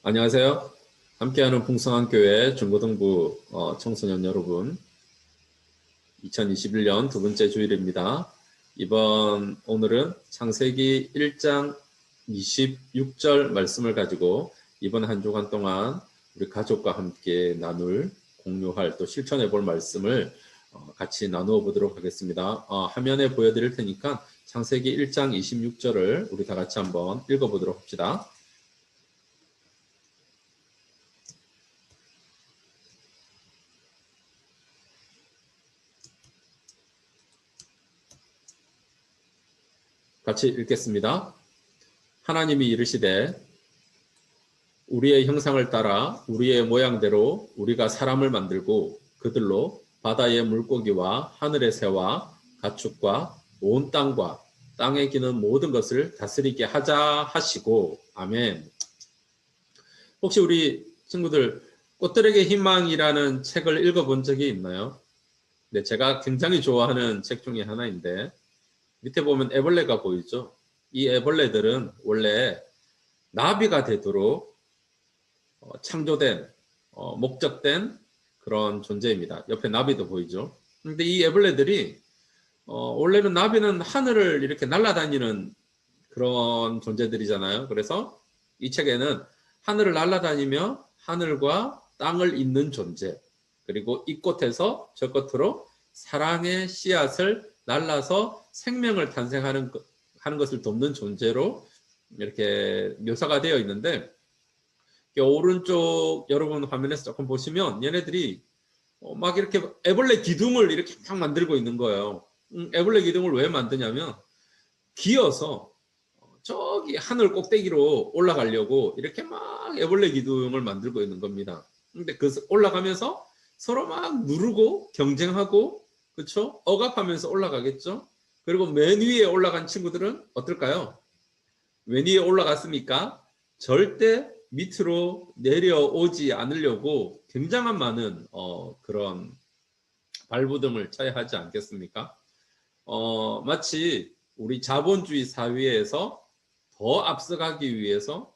안녕하세요. 함께하는 풍성한 교회 중고등부 청소년 여러분, 2021년 두 번째 주일입니다. 오늘은 창세기 1장 26절 말씀을 가지고 이번 한 주간 동안 우리 가족과 함께 공유할 또 실천해 볼 말씀을 같이 나누어 보도록 하겠습니다. 화면에 보여드릴 테니까 창세기 1장 26절을 우리 다 같이 한번 읽어보도록 합시다. 같이 읽겠습니다. 하나님이 이르시되 우리의 형상을 따라 우리의 모양대로 우리가 사람을 만들고 그들로 바다의 물고기와 하늘의 새와 가축과 온 땅과 땅에 기는 모든 것을 다스리게 하자 하시고. 아멘. 혹시 우리 친구들 꽃들에게 희망이라는 책을 읽어본 적이 있나요? 네, 제가 굉장히 좋아하는 책 중에 하나인데 밑에 보면 애벌레가 보이죠? 이 애벌레들은 원래 나비가 되도록 창조된, 목적된 그런 존재입니다. 옆에 나비도 보이죠? 근데 이 애벌레들이 원래는 나비는 하늘을 이렇게 날아다니는 그런 존재들이잖아요. 그래서 이 책에는 하늘을 날아다니며 하늘과 땅을 잇는 존재, 그리고 이 꽃에서 저 꽃으로 사랑의 씨앗을 날라서 생명을 탄생하는 것을 돕는 존재로 이렇게 묘사가 되어 있는데, 오른쪽 여러분 화면에서 조금 보시면 얘네들이 막 이렇게 애벌레 기둥을 이렇게 막 만들고 있는 거예요. 애벌레 기둥을 왜 만드냐면 기어서 저기 하늘 꼭대기로 올라가려고 이렇게 막 애벌레 기둥을 만들고 있는 겁니다. 근데 그 올라가면서 서로 막 누르고 경쟁하고, 그렇죠? 억압하면서 올라가겠죠. 그리고 맨 위에 올라간 친구들은 어떨까요? 맨 위에 올라갔으니까 절대 밑으로 내려오지 않으려고 굉장한 많은 그런 발부등을 쳐야 하지 않겠습니까? 마치 우리 자본주의 사회에서 더 앞서가기 위해서,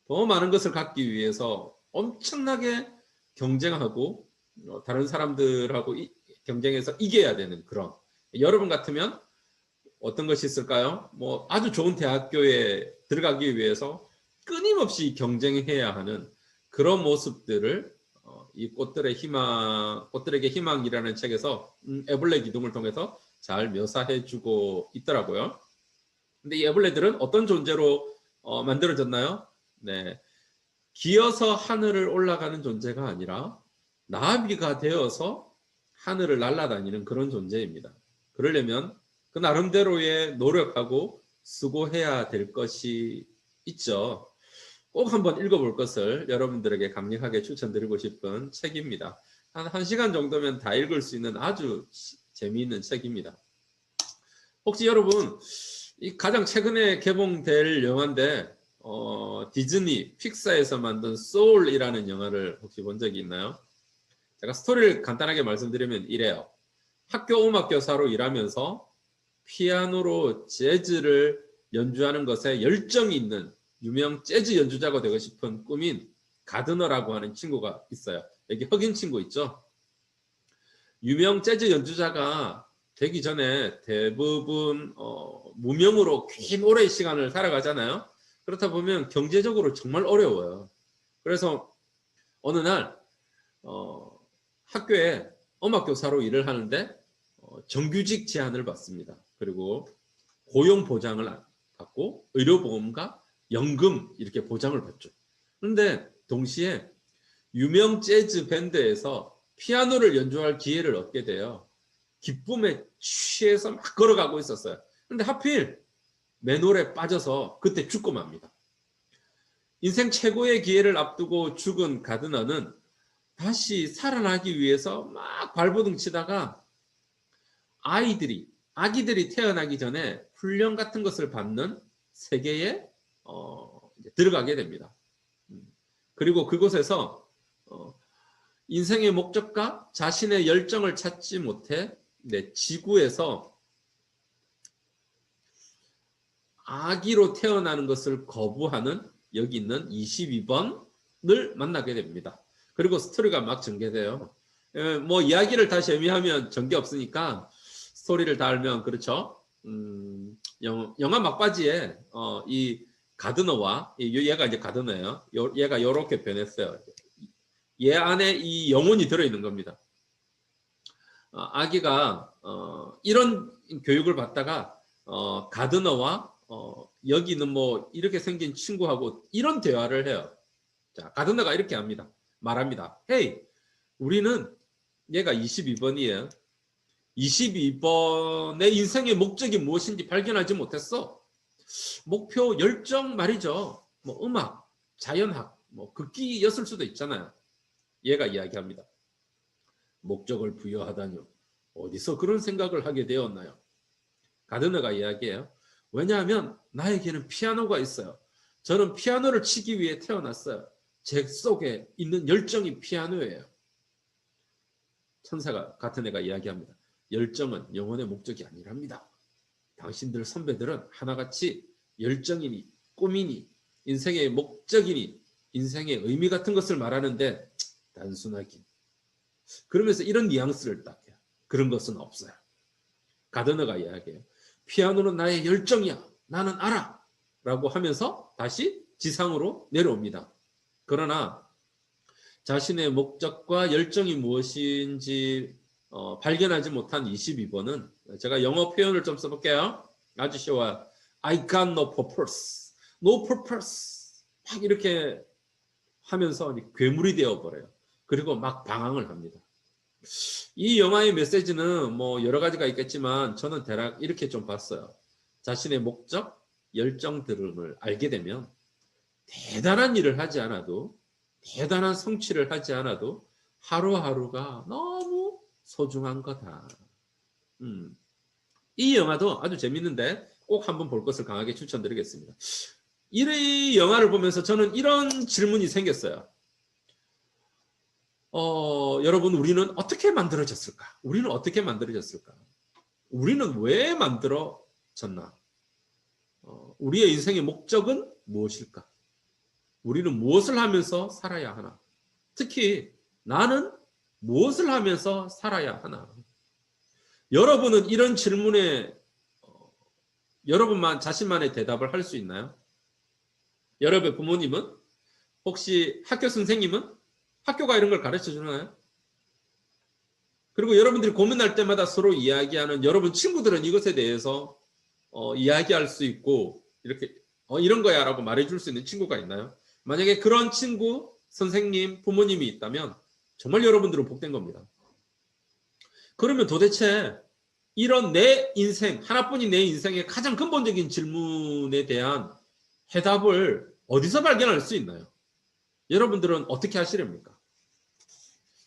더 많은 것을 갖기 위해서 엄청나게 경쟁하고 다른 사람들하고 경쟁해서 이겨야 되는 그런, 여러분 같으면 어떤 것이 있을까요? 아주 좋은 대학교에 들어가기 위해서 끊임없이 경쟁해야 하는 그런 모습들을 이 꽃들에게 희망이라는 책에서 애벌레 기둥을 통해서 잘 묘사해주고 있더라고요. 근데 이 애벌레들은 어떤 존재로 만들어졌나요? 네, 기어서 하늘을 올라가는 존재가 아니라 나비가 되어서 하늘을 날아다니는 그런 존재입니다. 그러려면 그 나름대로의 노력하고 수고해야 될 것이 있죠. 꼭 한번 읽어볼 것을 여러분들에게 강력하게 추천드리고 싶은 책입니다. 한 1시간 정도면 다 읽을 수 있는 아주 재미있는 책입니다. 혹시 여러분 가장 최근에 개봉될 영화인데 디즈니 픽사에서 만든 소울이라는 영화를 혹시 본 적이 있나요? 제가 스토리를 간단하게 말씀드리면 이래요. 학교 음악 교사로 일하면서 피아노로 재즈를 연주하는 것에 열정이 있는 유명 재즈 연주자가 되고 싶은 꿈인 가드너라고 하는 친구가 있어요. 여기 흑인 친구 있죠? 유명 재즈 연주자가 되기 전에 대부분 무명으로 긴 오랜 시간을 살아가잖아요. 그렇다 보면 경제적으로 정말 어려워요. 그래서 어느 날 학교에 음악교사로 일을 하는데 정규직 제안을 받습니다. 그리고 고용 보장을 받고 의료보험과 연금 이렇게 보장을 받죠. 그런데 동시에 유명 재즈 밴드에서 피아노를 연주할 기회를 얻게 돼요. 기쁨에 취해서 막 걸어가고 있었어요. 그런데 하필 맨홀에 빠져서 그때 죽고 맙니다. 인생 최고의 기회를 앞두고 죽은 가드너는 다시 살아나기 위해서 막 발버둥 치다가 아기들이 태어나기 전에 훈련 같은 것을 받는 세계에 들어가게 됩니다. 그리고 그곳에서 인생의 목적과 자신의 열정을 찾지 못해 지구에서 아기로 태어나는 것을 거부하는 여기 있는 22번 만나게 됩니다. 그리고 스토리가 막 전개돼요. 뭐 이야기를 다 재미하면 전개 없으니까 스토리를 다 알면 그렇죠. 영화 막바지에 이 가드너와 얘가 이제 가드너예요. 얘가 이렇게 변했어요. 얘 안에 이 영혼이 들어있는 겁니다. 아기가 이런 교육을 받다가 가드너와 여기는 뭐 이렇게 생긴 친구하고 이런 대화를 해요. 자, 가드너가 이렇게 말합니다. 헤이, 우리는 얘가 22번이에요. 22번의 인생의 목적이 무엇인지 발견하지 못했어. 목표, 열정 말이죠. 뭐 음악, 자연학, 뭐 극기였을 수도 있잖아요. 얘가 이야기합니다. 목적을 부여하다뇨. 어디서 그런 생각을 하게 되었나요? 가드너가 이야기해요. 왜냐하면 나에게는 피아노가 있어요. 저는 피아노를 치기 위해 태어났어요. 제 속에 있는 열정이 피아노예요. 천사가 같은 애가 이야기합니다. 열정은 영혼의 목적이 아니랍니다. 당신들 선배들은 하나같이 열정이니 꿈이니 인생의 목적이니 인생의 의미 같은 것을 말하는데 단순하긴. 그러면서 이런 뉘앙스를 딱 해요. 그런 것은 없어요. 가드너가 이야기해요. 피아노는 나의 열정이야. 나는 알아. 라고 하면서 다시 지상으로 내려옵니다. 그러나 자신의 목적과 열정이 무엇인지 발견하지 못한 22번은 제가 영어 표현을 좀 써볼게요. 아주 쉬워요. I got no purpose. No purpose. 막 이렇게 하면서 괴물이 되어버려요. 그리고 막 방황을 합니다. 이 영화의 메시지는 뭐 여러 가지가 있겠지만 저는 대략 이렇게 좀 봤어요. 자신의 목적, 열정들을 알게 되면 대단한 일을 하지 않아도 대단한 성취를 하지 않아도 하루하루가 너무 소중한 거다. 이 영화도 아주 재밌는데 꼭 한번 볼 것을 강하게 추천드리겠습니다. 이 영화를 보면서 저는 이런 질문이 생겼어요. 여러분, 우리는 어떻게 만들어졌을까? 우리는 어떻게 만들어졌을까? 우리는 왜 만들어졌나? 우리의 인생의 목적은 무엇일까? 우리는 무엇을 하면서 살아야 하나? 특히 나는 무엇을 하면서 살아야 하나? 여러분은 이런 질문에 여러분만 자신만의 대답을 할 수 있나요? 여러분의 부모님은? 혹시 학교 선생님은? 학교가 이런 걸 가르쳐 주나요? 그리고 여러분들이 고민할 때마다 서로 이야기하는 여러분 친구들은 이것에 대해서 이야기할 수 있고 이렇게 이런 거야 라고 말해줄 수 있는 친구가 있나요? 만약에 그런 친구, 선생님, 부모님이 있다면 정말 여러분들은 복된 겁니다. 그러면 도대체 이런 내 인생, 하나뿐인 내 인생의 가장 근본적인 질문에 대한 해답을 어디서 발견할 수 있나요? 여러분들은 어떻게 하시렵니까?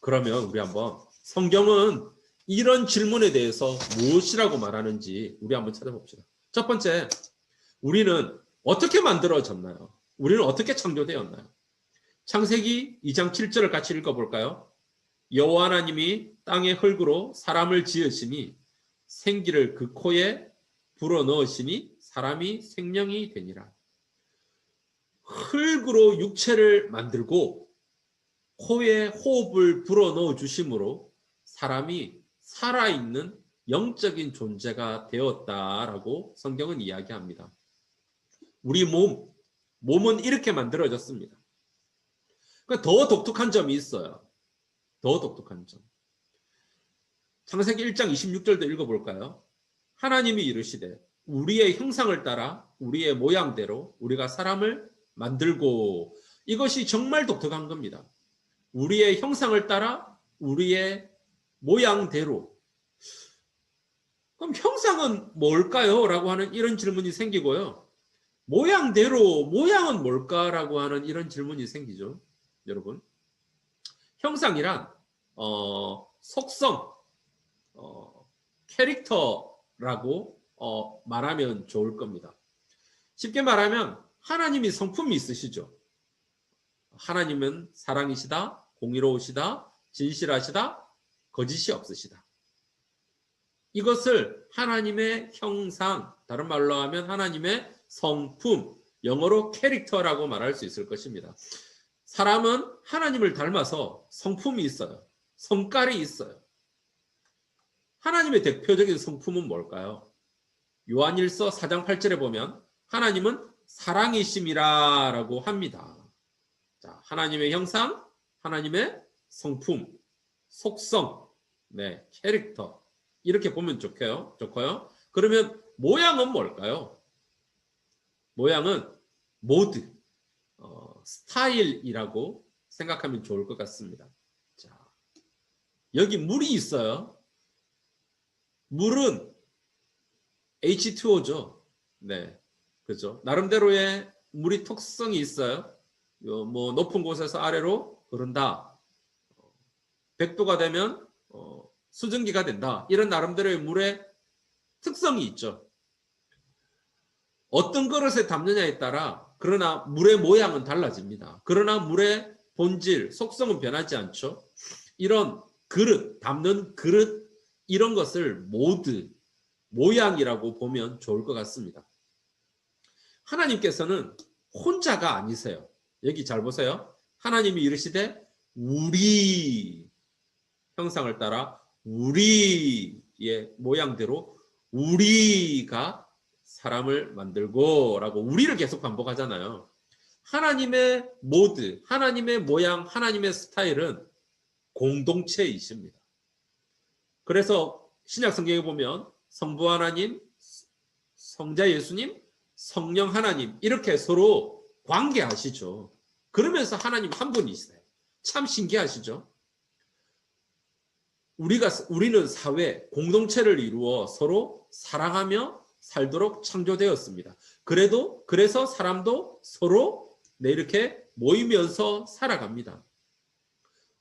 그러면 우리 한번 성경은 이런 질문에 대해서 무엇이라고 말하는지 우리 한번 찾아봅시다. 첫 번째, 우리는 어떻게 만들어졌나요? 우리는 어떻게 창조되었나요? 창세기 2장 7절을 같이 읽어볼까요? 여호와 하나님이 땅의 흙으로 사람을 지으시니 생기를 그 코에 불어넣으시니 사람이 생명이 되니라. 흙으로 육체를 만들고 코에 호흡을 불어넣어 주심으로 사람이 살아있는 영적인 존재가 되었다라고 성경은 이야기합니다. 우리 몸은 이렇게 만들어졌습니다. 그러니까 더 독특한 점이 있어요. 더 독특한 점. 창세기 1장 26절도 읽어볼까요? 하나님이 이르시되 우리의 형상을 따라 우리의 모양대로 우리가 사람을 만들고, 이것이 정말 독특한 겁니다. 우리의 형상을 따라 우리의 모양대로. 그럼 형상은 뭘까요? 라고 하는 이런 질문이 생기고요. 모양대로, 모양은 뭘까라고 하는 이런 질문이 생기죠. 여러분, 형상이란 속성, 캐릭터라고 말하면 좋을 겁니다. 쉽게 말하면 하나님이 성품이 있으시죠. 하나님은 사랑이시다, 공의로우시다, 진실하시다, 거짓이 없으시다. 이것을 하나님의 형상, 다른 말로 하면 하나님의 성품, 영어로 캐릭터라고 말할 수 있을 것입니다. 사람은 하나님을 닮아서 성품이 있어요. 성깔이 있어요. 하나님의 대표적인 성품은 뭘까요? 요한일서 4장 8절에 보면 하나님은 사랑이심이라고 합니다. 자, 하나님의 형상, 하나님의 성품, 속성, 네, 캐릭터 이렇게 보면 좋고요. 그러면 모양은 뭘까요? 모양은 모드, 스타일이라고 생각하면 좋을 것 같습니다. 자, 여기 물이 있어요. 물은 H2O죠. 네, 그죠. 나름대로의 물이 특성이 있어요. 뭐 높은 곳에서 아래로 흐른다. 100도가 되면 수증기가 된다. 이런 나름대로의 물의 특성이 있죠. 어떤 그릇에 담느냐에 따라 그러나 물의 모양은 달라집니다. 그러나 물의 본질, 속성은 변하지 않죠. 이런 그릇, 담는 그릇 이런 것을 모드, 모양이라고 보면 좋을 것 같습니다. 하나님께서는 혼자가 아니세요. 여기 잘 보세요. 하나님이 이르시되 우리 형상을 따라 우리의 모양대로 우리가 사람을 만들고 라고 우리를 계속 반복하잖아요. 하나님의 모드, 하나님의 모양, 하나님의 스타일은 공동체이십니다. 그래서 신약 성경에 보면 성부 하나님, 성자 예수님, 성령 하나님 이렇게 서로 관계하시죠. 그러면서 하나님 한 분이시세요. 참 신기하시죠? 우리는 사회, 공동체를 이루어 서로 사랑하며 살도록 창조되었습니다. 그래서 사람도 서로 이렇게 모이면서 살아갑니다.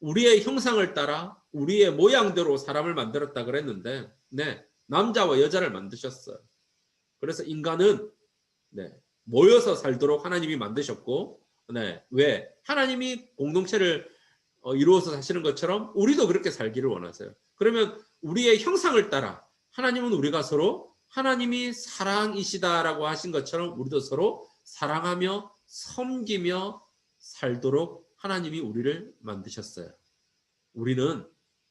우리의 형상을 따라 우리의 모양대로 사람을 만들었다 그랬는데, 네, 남자와 여자를 만드셨어요. 그래서 인간은 모여서 살도록 하나님이 만드셨고, 왜? 하나님이 공동체를 이루어서 사시는 것처럼 우리도 그렇게 살기를 원하세요. 그러면 우리의 형상을 따라 하나님은 우리가 서로 하나님이 사랑이시다라고 하신 것처럼 우리도 서로 사랑하며 섬기며 살도록 하나님이 우리를 만드셨어요. 우리는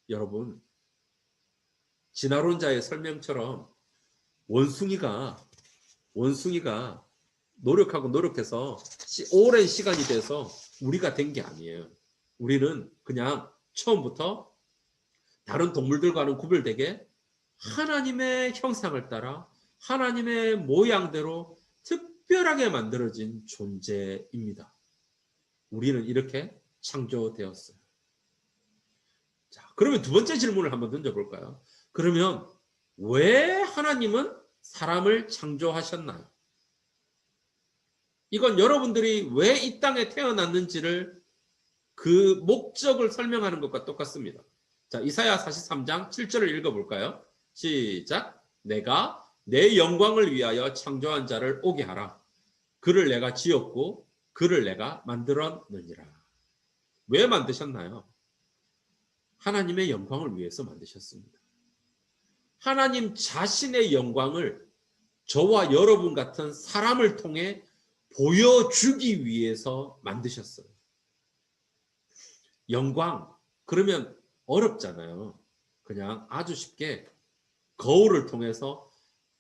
여러분 진화론자의 설명처럼 원숭이가 노력해서 오랜 시간이 돼서 우리가 된 게 아니에요. 우리는 그냥 처음부터 다른 동물들과는 구별되게 하나님의 형상을 따라 하나님의 모양대로 특별하게 만들어진 존재입니다. 우리는 이렇게 창조되었어요. 자, 그러면 두 번째 질문을 한번 던져볼까요? 그러면 왜 하나님은 사람을 창조하셨나요? 이건 여러분들이 왜 이 땅에 태어났는지를 그 목적을 설명하는 것과 똑같습니다. 자, 이사야 43장 7절을 읽어볼까요? 시작. 내가 내 영광을 위하여 창조한 자를 오게 하라. 그를 내가 지었고 그를 내가 만들었느니라. 왜 만드셨나요? 하나님의 영광을 위해서 만드셨습니다. 하나님 자신의 영광을 저와 여러분 같은 사람을 통해 보여주기 위해서 만드셨어요. 영광, 그러면 어렵잖아요. 그냥 아주 쉽게 거울을 통해서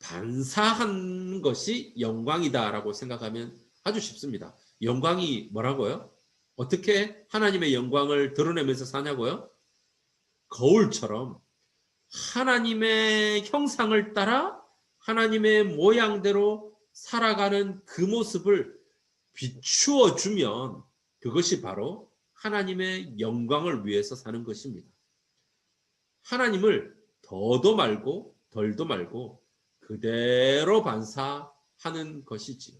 반사한 것이 영광이다라고 생각하면 아주 쉽습니다. 영광이 뭐라고요? 어떻게 하나님의 영광을 드러내면서 사냐고요? 거울처럼 하나님의 형상을 따라 하나님의 모양대로 살아가는 그 모습을 비추어 주면 그것이 바로 하나님의 영광을 위해서 사는 것입니다. 하나님을 더도 말고 덜도 말고 그대로 반사하는 것이지요.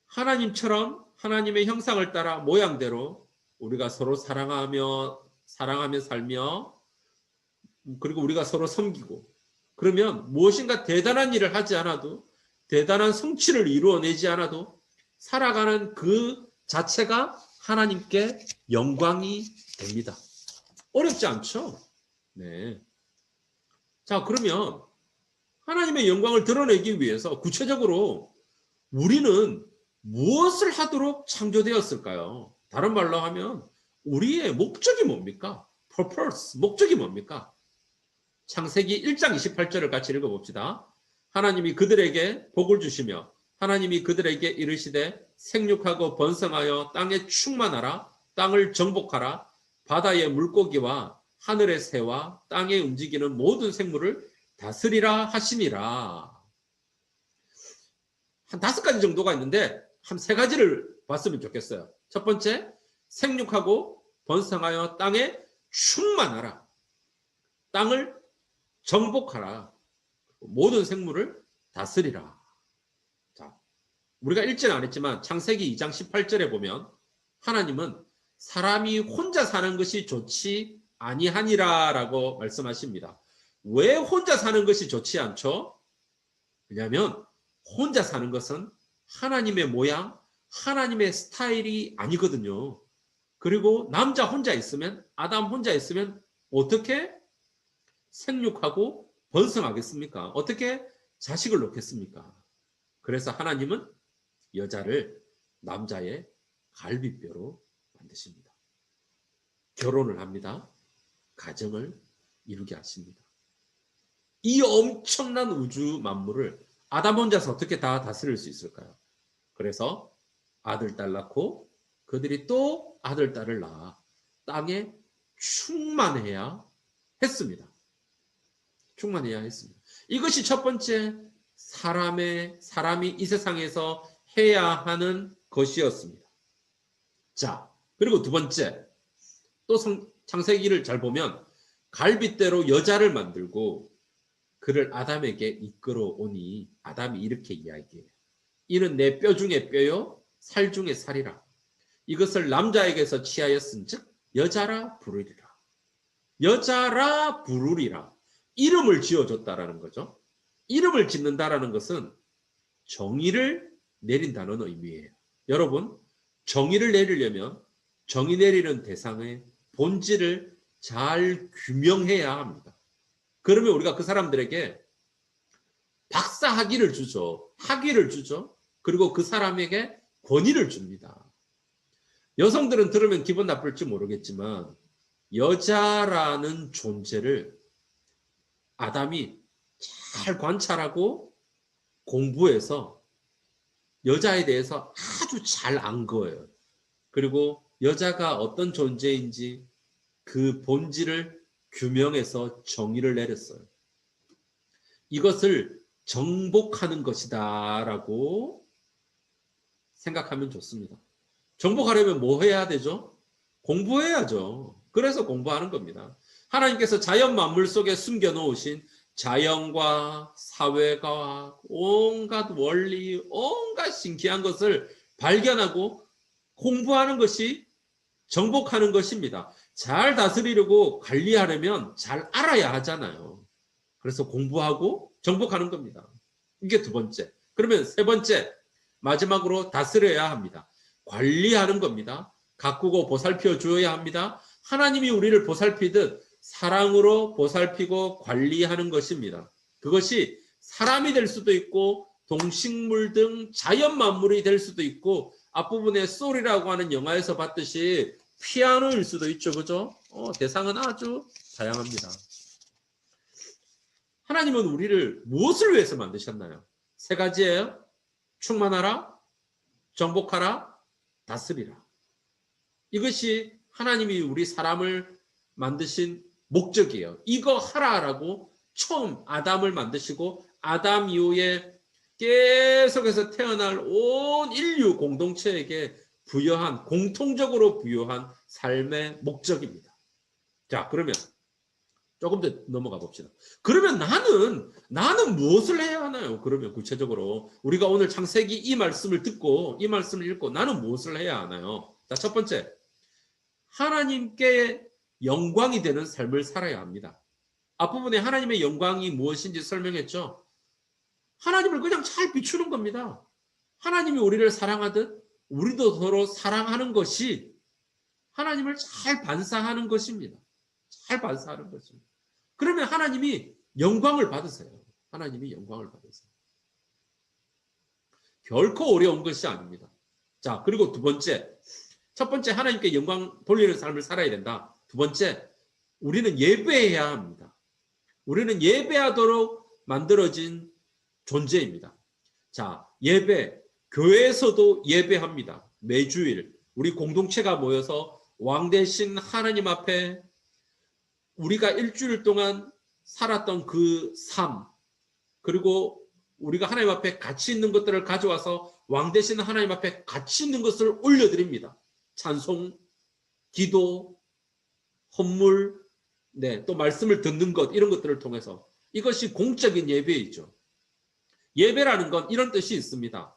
하나님처럼 하나님의 형상을 따라 모양대로 우리가 서로 사랑하며 살며 그리고 우리가 서로 섬기고 그러면 무엇인가 대단한 일을 하지 않아도 대단한 성취를 이루어내지 않아도 살아가는 그 자체가 하나님께 영광이 됩니다. 어렵지 않죠? 네. 자, 그러면 하나님의 영광을 드러내기 위해서 구체적으로 우리는 무엇을 하도록 창조되었을까요? 다른 말로 하면 우리의 목적이 뭡니까? purpose, 목적이 뭡니까? 창세기 1장 28절을 같이 읽어봅시다. 하나님이 그들에게 복을 주시며 하나님이 그들에게 이르시되 생육하고 번성하여 땅에 충만하라, 땅을 정복하라, 바다의 물고기와 하늘의 새와 땅에 움직이는 모든 생물을 다스리라 하시니라. 한 5가지 정도가 있는데 한 3가지를 봤으면 좋겠어요. 첫 번째, 생육하고 번성하여 땅에 충만하라. 땅을 정복하라. 모든 생물을 다스리라. 자, 우리가 읽지는 않았지만 창세기 2장 18절에 보면 하나님은 사람이 혼자 사는 것이 좋지 아니하니라라고 말씀하십니다. 왜 혼자 사는 것이 좋지 않죠? 왜냐하면 혼자 사는 것은 하나님의 모양, 하나님의 스타일이 아니거든요. 그리고 남자 혼자 있으면, 아담 혼자 있으면 어떻게 생육하고 번성하겠습니까? 어떻게 자식을 놓겠습니까? 그래서 하나님은 여자를 남자의 갈비뼈로 만드십니다. 결혼을 합니다. 가정을 이루게 하십니다. 이 엄청난 우주 만물을 아담 혼자서 어떻게 다 다스릴 수 있을까요? 그래서 아들, 딸 낳고 그들이 또 아들, 딸을 낳아 땅에 충만해야 했습니다. 충만해야 했습니다. 이것이 첫 번째 사람이 이 세상에서 해야 하는 것이었습니다. 자, 그리고 두 번째, 또 창세기를 잘 보면 갈빗대로 여자를 만들고 그를 아담에게 이끌어오니 아담이 이렇게 이야기해요. 이는 내 뼈 중에 뼈요 살 중에 살이라. 이것을 남자에게서 취하였은즉 여자라 부르리라. 여자라 부르리라. 이름을 지어줬다라는 거죠. 이름을 짓는다라는 것은 정의를 내린다는 의미예요. 여러분, 정의를 내리려면 정의 내리는 대상의 본질을 잘 규명해야 합니다. 그러면 우리가 그 사람들에게 박사 학위를 주죠. 학위를 주죠. 그리고 그 사람에게 권위를 줍니다. 여성들은 들으면 기분 나쁠지 모르겠지만 여자라는 존재를 아담이 잘 관찰하고 공부해서 여자에 대해서 아주 잘 안 거예요. 그리고 여자가 어떤 존재인지 그 본질을 규명해서 정의를 내렸어요. 이것을 정복하는 것이다 라고 생각하면 좋습니다. 정복하려면 뭐 해야 되죠? 공부해야죠. 그래서 공부하는 겁니다. 하나님께서 자연 만물 속에 숨겨놓으신 자연과 사회과 온갖 원리, 온갖 신기한 것을 발견하고 공부하는 것이 정복하는 것입니다. 잘 다스리려고 관리하려면 잘 알아야 하잖아요. 그래서 공부하고 정복하는 겁니다. 이게 두 번째. 그러면 세 번째, 마지막으로 다스려야 합니다. 관리하는 겁니다. 가꾸고 보살펴 주어야 합니다. 하나님이 우리를 보살피듯 사랑으로 보살피고 관리하는 것입니다. 그것이 사람이 될 수도 있고 동식물 등 자연 만물이 될 수도 있고 앞부분에 소리라고 하는 영화에서 봤듯이 피아노일 수도 있죠. 그죠? 대상은 아주 다양합니다. 하나님은 우리를 무엇을 위해서 만드셨나요? 3가지예요. 충만하라, 정복하라, 다스리라. 이것이 하나님이 우리 사람을 만드신 목적이에요. 이거 하라라고 처음 아담을 만드시고 아담 이후에 계속해서 태어날 온 인류 공동체에게 부여한, 공통적으로 부여한 삶의 목적입니다. 자, 그러면 조금 더 넘어가 봅시다. 그러면 나는 무엇을 해야 하나요? 그러면 구체적으로 우리가 오늘 창세기 이 말씀을 듣고 이 말씀을 읽고 나는 무엇을 해야 하나요? 자, 첫 번째, 하나님께 영광이 되는 삶을 살아야 합니다. 앞부분에 하나님의 영광이 무엇인지 설명했죠. 하나님을 그냥 잘 비추는 겁니다. 하나님이 우리를 사랑하듯 우리도 서로 사랑하는 것이 하나님을 잘 반사하는 것입니다. 잘 반사하는 것입니다. 그러면 하나님이 영광을 받으세요. 하나님이 영광을 받으세요. 결코 어려운 것이 아닙니다. 자, 그리고 두 번째. 첫 번째, 하나님께 영광 돌리는 삶을 살아야 된다. 두 번째, 우리는 예배해야 합니다. 우리는 예배하도록 만들어진 존재입니다. 자, 예배, 교회에서도 예배합니다. 매주일 우리 공동체가 모여서 왕 대신 하나님 앞에 우리가 일주일 동안 살았던 그 삶, 그리고 우리가 하나님 앞에 가치 있는 것들을 가져와서 왕 대신 하나님 앞에 가치 있는 것을 올려드립니다. 찬송, 기도, 헌물, 네, 또 말씀을 듣는 것, 이런 것들을 통해서 이것이 공적인 예배이죠. 예배라는 건 이런 뜻이 있습니다.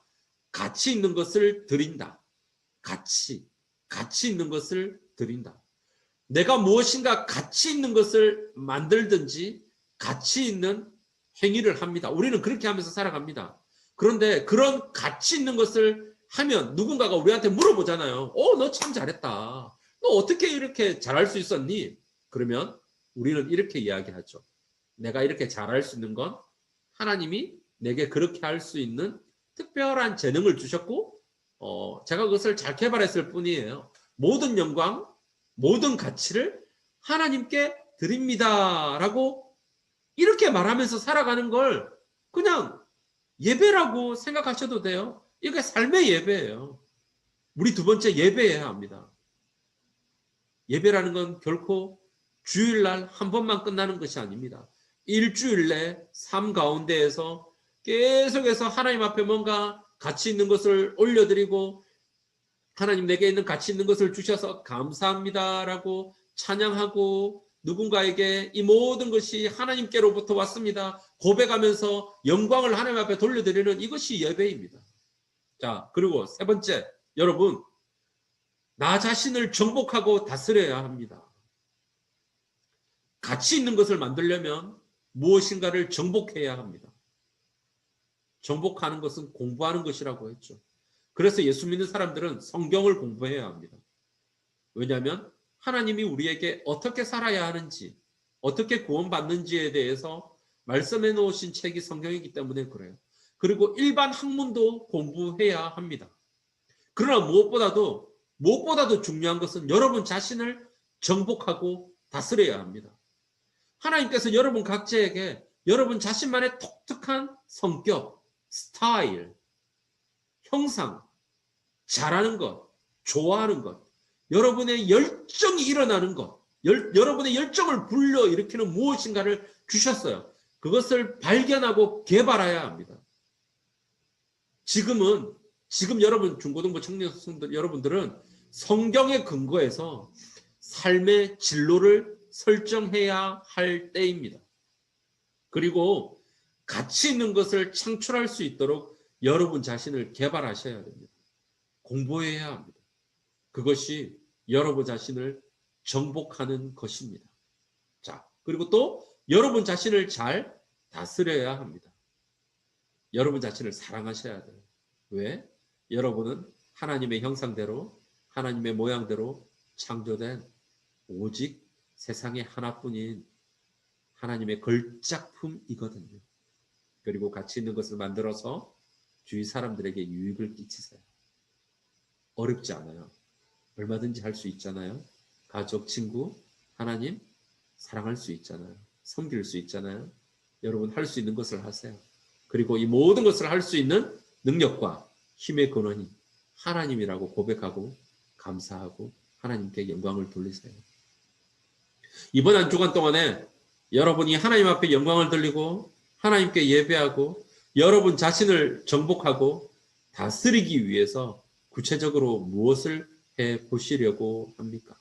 가치 있는 것을 드린다. 가치 있는 것을 드린다. 내가 무엇인가 가치 있는 것을 만들든지 가치 있는 행위를 합니다. 우리는 그렇게 하면서 살아갑니다. 그런데 그런 가치 있는 것을 하면 누군가가 우리한테 물어보잖아요. 너 참 잘했다. 너 어떻게 이렇게 잘할 수 있었니? 그러면 우리는 이렇게 이야기하죠. 내가 이렇게 잘할 수 있는 건 하나님이 내게 그렇게 할 수 있는 특별한 재능을 주셨고 제가 그것을 잘 개발했을 뿐이에요. 모든 영광, 모든 가치를 하나님께 드립니다라고 이렇게 말하면서 살아가는 걸 그냥 예배라고 생각하셔도 돼요. 이게 삶의 예배예요. 우리 두 번째, 예배해야 합니다. 예배라는 건 결코 주일날 한 번만 끝나는 것이 아닙니다. 일주일 내 삶 가운데에서 계속해서 하나님 앞에 뭔가 가치 있는 것을 올려드리고 하나님 내게 있는 가치 있는 것을 주셔서 감사합니다라고 찬양하고 누군가에게 이 모든 것이 하나님께로부터 왔습니다. 고백하면서 영광을 하나님 앞에 돌려드리는 이것이 예배입니다. 자, 그리고 세 번째, 여러분, 나 자신을 정복하고 다스려야 합니다. 가치 있는 것을 만들려면 무엇인가를 정복해야 합니다. 정복하는 것은 공부하는 것이라고 했죠. 그래서 예수 믿는 사람들은 성경을 공부해야 합니다. 왜냐하면 하나님이 우리에게 어떻게 살아야 하는지, 어떻게 구원받는지에 대해서 말씀해 놓으신 책이 성경이기 때문에 그래요. 그리고 일반 학문도 공부해야 합니다. 그러나 무엇보다도 중요한 것은 여러분 자신을 정복하고 다스려야 합니다. 하나님께서 여러분 각자에게 여러분 자신만의 독특한 성격, 스타일, 형상, 잘하는 것, 좋아하는 것, 여러분의 열정이 일어나는 것, 여러분의 열정을 불러일으키는 무엇인가를 주셨어요. 그것을 발견하고 개발해야 합니다. 지금 여러분 중고등부 청년들 여러분들은 성경에 근거해서 삶의 진로를 설정해야 할 때입니다. 그리고 가치 있는 것을 창출할 수 있도록 여러분 자신을 개발하셔야 됩니다. 공부해야 합니다. 그것이 여러분 자신을 정복하는 것입니다. 자, 그리고 또 여러분 자신을 잘 다스려야 합니다. 여러분 자신을 사랑하셔야 돼요. 왜? 여러분은 하나님의 형상대로, 하나님의 모양대로 창조된 오직 세상에 하나뿐인 하나님의 걸작품이거든요. 그리고 가치 있는 것을 만들어서 주위 사람들에게 유익을 끼치세요. 어렵지 않아요. 얼마든지 할 수 있잖아요. 가족, 친구, 하나님 사랑할 수 있잖아요. 섬길 수 있잖아요. 여러분 할 수 있는 것을 하세요. 그리고 이 모든 것을 할 수 있는 능력과 힘의 근원이 하나님이라고 고백하고 감사하고 하나님께 영광을 돌리세요. 이번 한 주간 동안에 여러분이 하나님 앞에 영광을 돌리고 하나님께 예배하고 여러분 자신을 정복하고 다스리기 위해서 구체적으로 무엇을 해 보시려고 합니까?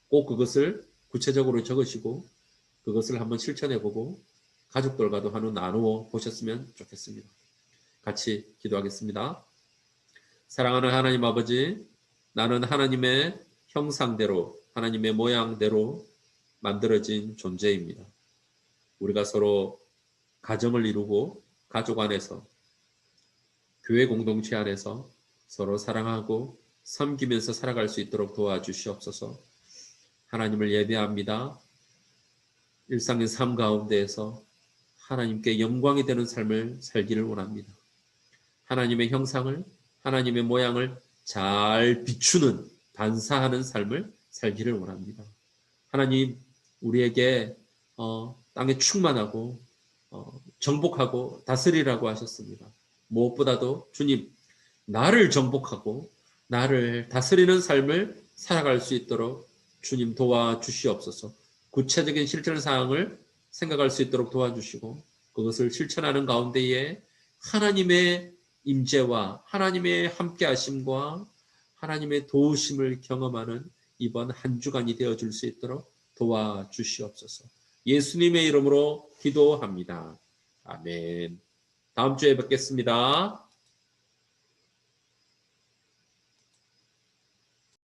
꼭 그것을 구체적으로 적으시고 그것을 한번 실천해 보고 가족들과도 한번 나누어 보셨으면 좋겠습니다. 같이 기도하겠습니다. 사랑하는 하나님 아버지, 나는 하나님의 형상대로, 하나님의 모양대로 만들어진 존재입니다. 우리가 서로 가정을 이루고 가족 안에서, 교회 공동체 안에서 서로 사랑하고 섬기면서 살아갈 수 있도록 도와주시옵소서. 하나님을 예배합니다. 일상의 삶 가운데에서 하나님께 영광이 되는 삶을 살기를 원합니다. 하나님의 형상을, 하나님의 모양을 잘 비추는, 반사하는 삶을 살기를 원합니다. 하나님, 우리에게 땅에 충만하고 정복하고 다스리라고 하셨습니다. 무엇보다도 주님, 나를 정복하고 나를 다스리는 삶을 살아갈 수 있도록 주님 도와주시옵소서. 구체적인 실천 사항을 생각할 수 있도록 도와주시고 그것을 실천하는 가운데에 하나님의 임재와 하나님의 함께하심과 하나님의 도우심을 경험하는 이번 한 주간이 되어줄 수 있도록 도와주시옵소서. 예수님의 이름으로 기도합니다. 아멘. 다음 주에 뵙겠습니다.